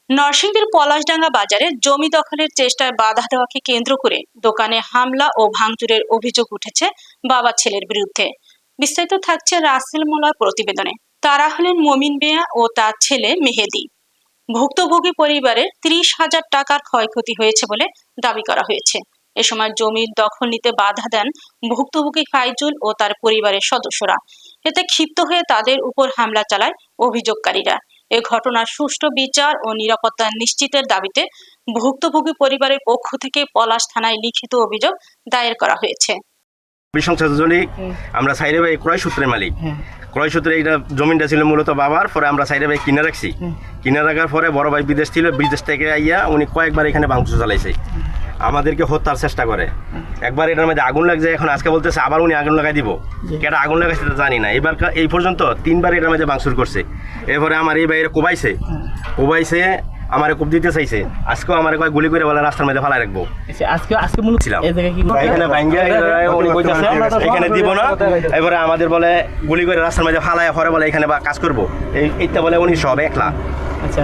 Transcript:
নরসিংদীর পলাশডাঙ্গা বাজারে জমি দখলের চেষ্টায় বাধা দেওয়াকে কেন্দ্র করে দোকানে হামলা ও ভাঙচুরের অভিযোগ উঠেছে বাবা ছেলের বিরুদ্ধে। বিস্তারিত থাকছে রাসেল মোল্লার প্রতিবেদনে। তারা হলেন মমিন মিয়া ও তার ছেলে মেহেদি। ভুক্তভোগী পরিবারের 30,000 টাকার ক্ষয়ক্ষতি হয়েছে বলে দাবি করা হয়েছে। এ সময় জমির দখল নিতে বাধা দেন ভুক্তভোগী ফাইজুল ও তার পরিবারের সদস্যরা। এতে ক্ষিপ্ত হয়ে তাদের উপর হামলা চালায় অভিযোগকারীরা। এ ঘটনার সুষ্ঠু বিচার ও নিরাপত্তা নিশ্চিতের দাবিতে ভুক্তভোগী পরিবারের পক্ষ থেকে পলাশ থানায় লিখিত অভিযোগ দায়ের করা হয়েছে। আমরা সাইরে ভাই ক্রয় সূত্রের মালিক। ক্রয় সূত্রে এইটা জমিনটা ছিল মূলত বাবার, পরে আমরা সাইরে ভাই কিনে রাখছি। কিনে রাখার পরে বড় ভাই বিদেশ ছিল, বিদেশ থেকে আইয়া উনি কয়েকবার এখানে ভাঙচুর চালাইছে, আমাদেরকে হত্যার চেষ্টা করে। একবার এটার মধ্যে আগুন লাগছে, এখন আজকে বলতেছে আবার উনি আগুন লাগাই দিব। কেটা আগুন লাগাইছে জানি না। এবার এই পর্যন্ত 3বার এটার মধ্যে ভাঙচুর করছে। এরপরে আমার এই ভাইয়ের কোবাইছে আমার কোপ দিতে চাইছে। আজকেও আমার কয়েক গুলি করে বলে রাস্তার মধ্যে ফালাই রাখবো। আজকে মূলত ছিলাম এখানে এখানে দিব না। এবারে আমাদের বলে গুলি করে রাস্তার মধ্যে ফালাই পরে বলে এখানে কাজ করবো, এইটা বলে উনি সব একলা। আচ্ছা।